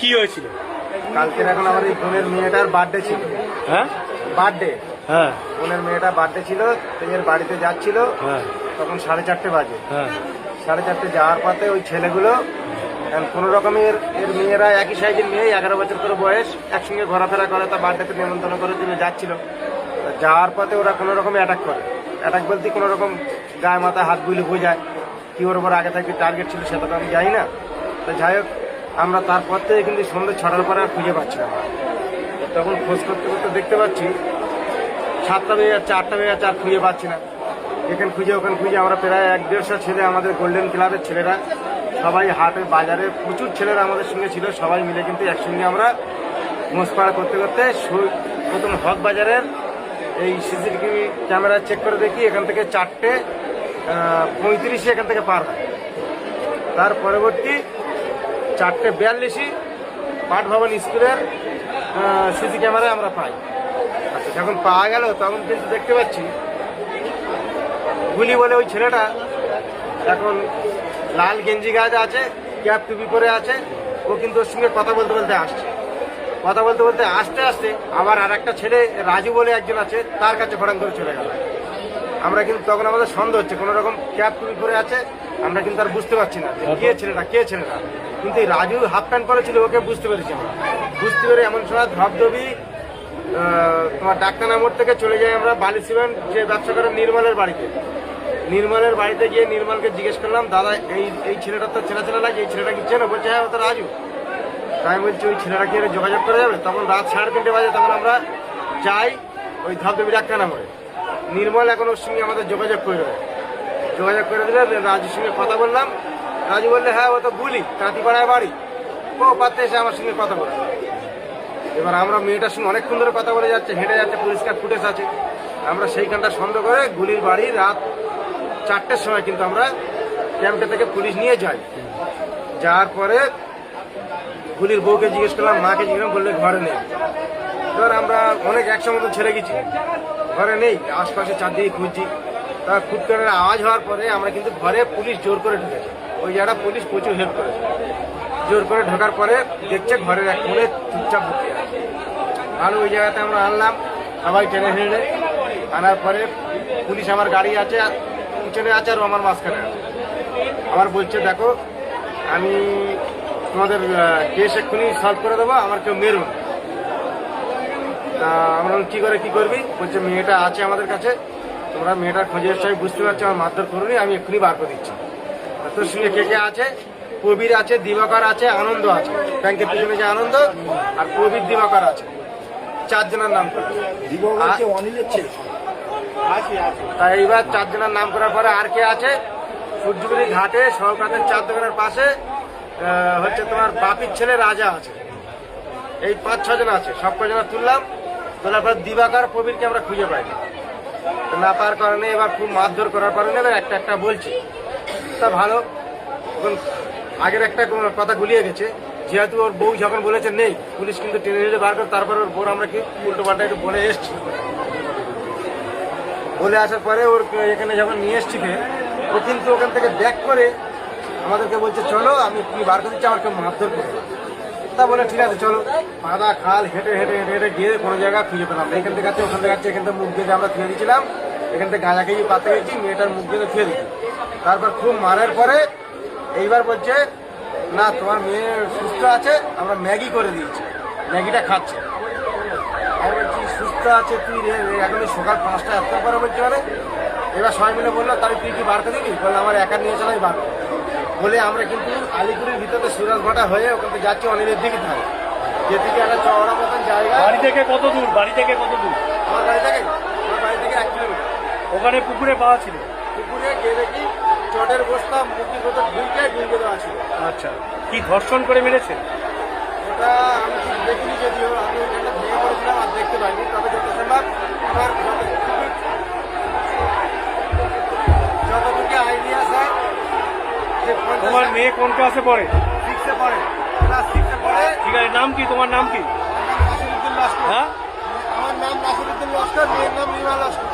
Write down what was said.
কি হয়েছিল? কালকে এখন আমার এই বোনের মেয়েটার বার্থডে ছিল। হ্যাঁ, বার্থডে। হ্যাঁ, বোনের মেয়েটা বার্থডে ছিল, এর বাড়িতে যাচ্ছিল। হ্যাঁ, তখন 4:30 বাজে। হ্যাঁ, 4:30 যাওয়ার পথে ওই ছেলেগুলো কোনো রকমের, এর মেয়েরা একই সাইজের মেয়ে, 11 বছর করে বয়স, একসঙ্গে ঘোরাফেরা করে, তা বার্থডেতে নিমন্ত্রণ করে তিনি যাচ্ছিল। যাওয়ার পথে ওরা কোনো রকমে অ্যাটাক করে। অ্যাটাক বলতে কোনো রকম গায়ে মাথায় হাত বুলি হয়ে যায়। কি ওর ওপর আগে থেকে টার্গেট ছিল সেটা তো আমি জানি না। তো যাই হোক, আমরা তারপর থেকে কিন্তু সন্ধ্যে 6টার পরে আর খুঁজে পাচ্ছি না। তখন খোঁজ করতে করতে দেখতে পাচ্ছি 7টা বেজে যাচ্ছে, 8টা বেজে যাচ্ছে, আর খুঁজে পাচ্ছি না। এখানে খুঁজে ওখানে খুঁজে আমরা প্রায় 1-150 ছেলে, আমাদের গোল্ডেন ক্লাবের ছেলেরা, সবাই হাটে বাজারে প্রচুর ছেলেরা আমাদের সঙ্গে ছিল। সবাই মিলে কিন্তু একসঙ্গে আমরা মোষপাড়া করতে করতে প্রথম হক বাজারের এই সিসিটিভি ক্যামেরা চেক করে দেখি এখান থেকে 4:35 এখান থেকে পার হয়। তার পরবর্তী 4:42 পাট ভবন স্কুলের সিসি ক্যামেরায় আমরা পাই। আচ্ছা, যখন পাওয়া গেল তখন কিন্তু দেখতে পাচ্ছি গুলি বলে ওই ছেলেটা এখন লাল গেঞ্জি গাছ আছে, ক্যাপ টুপি পরে আছে। ও কিন্তু ওর সঙ্গে কথা বলতে বলতে আসছে। কথা বলতে বলতে আসতে আসতে আবার আর একটা ছেলে রাজু বলে একজন আছে, তার কাছে ফটাং করে চলে গেল। আমরা কিন্তু তখন আমাদের সন্দেহ হচ্ছে, কোনো রকম ক্যাপ টুপি পরে আছে, আমরা কিন্তু আর বুঝতে পারছি না যে কে ছেলেটা। কিন্তু এই রাজু হাফ প্যান্ট পরেছিল, ওকে বুঝতে পেরেছি আমরা। বুঝতে পেরে এমন সময় ধবধবি তোমার ডাক্তারনা মোড় থেকে চলে যাই আমরা বালি সিমেন্ট যে ব্যবসা করে নির্মলের বাড়িতে। নির্মলের বাড়িতে গিয়ে নির্মলকে জিজ্ঞেস করলাম, দাদা এই ছেলেটা তো চেনা লাগে, এই ছেলেটা কি চেনো? বলছে হ্যাঁ, ও তো রাজু। তাই বলছি ওই ছেলেটা কি যোগাযোগ করা যাবে? তখন রাত 3:30 বাজে, তখন আমরা যাই ওই ধবধবি ডাক্তারনা মোড়ে। নির্মল এখন ওর সঙ্গে আমাদের যোগাযোগ করে দিলে রাজুর সঙ্গে কথা বললাম। রাজু বললে হ্যাঁ, ও তো গুলি কাঁতিপাড়ায় বাড়ি, ও পাতে এসে আমার সঙ্গে কথা বলে। এবার আমরা মেয়েটার সঙ্গে অনেকক্ষণ ধরে কথা বলে যাচ্ছে, হেঁটে যাচ্ছে, পরিষ্কার ফুটেজ আছে। আমরা সেইখানটা সন্দেহ করে গুলির বাড়ি রাত 4টের সময় কিন্তু আমরা ক্যাম্পটা থেকে পুলিশ নিয়ে যাই। যাওয়ার পরে গুলির বউকে জিজ্ঞেস করলাম, মাকে জিজ্ঞেস করলাম, বললে ঘরে নেই। এবার আমরা অনেক একশো মতো ছেড়ে গেছি, ঘরে নেই। আশপাশে চারদিকে খুঁজছি। তা ফুটকারের আওয়াজ হওয়ার পরে আমরা কিন্তু ঘরে পুলিশ জোর করে ঢুকেছি। ওই জায়গাটা পুলিশ প্রচুর হেল্প করেছে। জোর করে ঢোকার পরে দেখছে ঘরের এক কোণে চুপচাপ বসে আছে। ভালো, ওই জায়গাতে আমরা আনলাম সবাই টেনে হেঁড়ে। আনার পরে পুলিশ আমার গাড়ি আছে, পিছনে আছে, আর আমার মাঝখানে আছে। আমার বলছে দেখো, আমি তোমাদের কেস এক্ষুনি সলভ করে দেবো, আমার কেউ মেরুন। আমরা কি করবি? বলছে মেয়েটা আছে আমাদের কাছে, তোমরা মেয়েটার খোঁজে এসে বুঝতে পারছো, আমার মারধর করুনি, আমি এক্ষুনি বার করে দিচ্ছি। তোর সঙ্গে কে আছে? কবির আছে, দিবাকর আছে, আনন্দ আছে। ব্যাংকের পিছনে যে আনন্দ, আর কবির, দিবাকর আছে। 4 জনের নাম করে। তাই এইবার 4 জনের নাম করার পরে আর কে আছে? সূর্যগুড়ি ঘাটে সরকারের 4 দোকানের পাশে হচ্ছে তোমার বাপির ছেলে রাজা আছে। এই 5-6 জন আছে। সব কজন তুললাম। তোলার পর দিবাকর, কবিরকে আমরা খুঁজে পাইনি। না পাওয়ার কারণে এবার খুব মারধর করার কারণে এবার একটা বলছি। তা ভালো, এখন আগের একটা কথা গুলিয়ে গেছে, যেহেতু ওর বউ যখন বলেছে নেই, পুলিশ কিন্তু টেনে হেঁটে বার করে তারপর ওর বউর আমরা কি উল্টো পাল্টা একটু বলে এসছি। বলে আসার পরে ওর এখানে যখন নিয়ে এসছি, ও কিন্তু ওখান থেকে ব্যাক করে আমাদেরকে বলছে চলো, আমি কি বার করে দিচ্ছি, আমাকে মারধর করে। তা বলে ঠিক আছে চলো। পাদা খাল হেঁটে হেঁটে হেঁটে হেঁটে গিয়ে কোনো জায়গায় খুঁজে পেলাম না। এখান থেকে আছে, ওখান থেকে আছে, এখান থেকে মুখ দিয়ে আমরা থুয়ে দিয়েছিলাম। এখান থেকে গাঁজা খেয়ে পাতে গেছি, মেয়েটার মুখ দিয়ে থুয়ে দিচ্ছি। তারপর খুব মারার পরে এইবার বলছে না, তোমার মেয়ে সুস্থ আছে, আমরা ম্যাগি করে দিয়েছি, ম্যাগিটা খাচ্ছে। আর বলছি সুস্থ আছে তুই এখন সকাল 5টা এতটা পরে বলতে পারে। এবার সবাই মিলে বললো তাহলে তুই কি বার করে দিবি? বললে আমার একা নিয়ে চলাই বার বলে আমরা কিন্তু আলিপুরের ভিতরে সুরাজ ভাটা হয়ে ওখান থেকে যাচ্ছি অনিলের দিকে থাকে, যেদিকে একটা চওড়া মতন জায়গা। বাড়ি থেকে কত দূর? আমার বাড়ি থেকে 1 কিলোমিটার। ওখানে পুকুরে পাওয়া ছিল? পুকুরে গিয়ে দেখি চটের বস্তা মুখের ভেতর ঢুকে দেওয়া ছিল। আচ্ছা, কি ধর্ষণ করে মেরেছে? ওটা আমি ঠিক দেখিনি, যদিও আমি ওখানটা ভেঙে পড়েছিলাম আর দেখতে পাইনি। তবে যত সম্ভব আমার যতটুকু আইডিয়া স্যার, তোমার মেয়ে কোন ক্লাসে পড়ে? 6-এ পড়ে, ক্লাস 6-এ পড়ে। ঠিক আছে, নাম কি? তোমার নাম কি? আমার নাম নাসিরউদ্দিন লস্কর। হ্যাঁ, আমার নাম নাসিরউদ্দিন লস্কর, মেয়ের নাম রিমা লস্কর।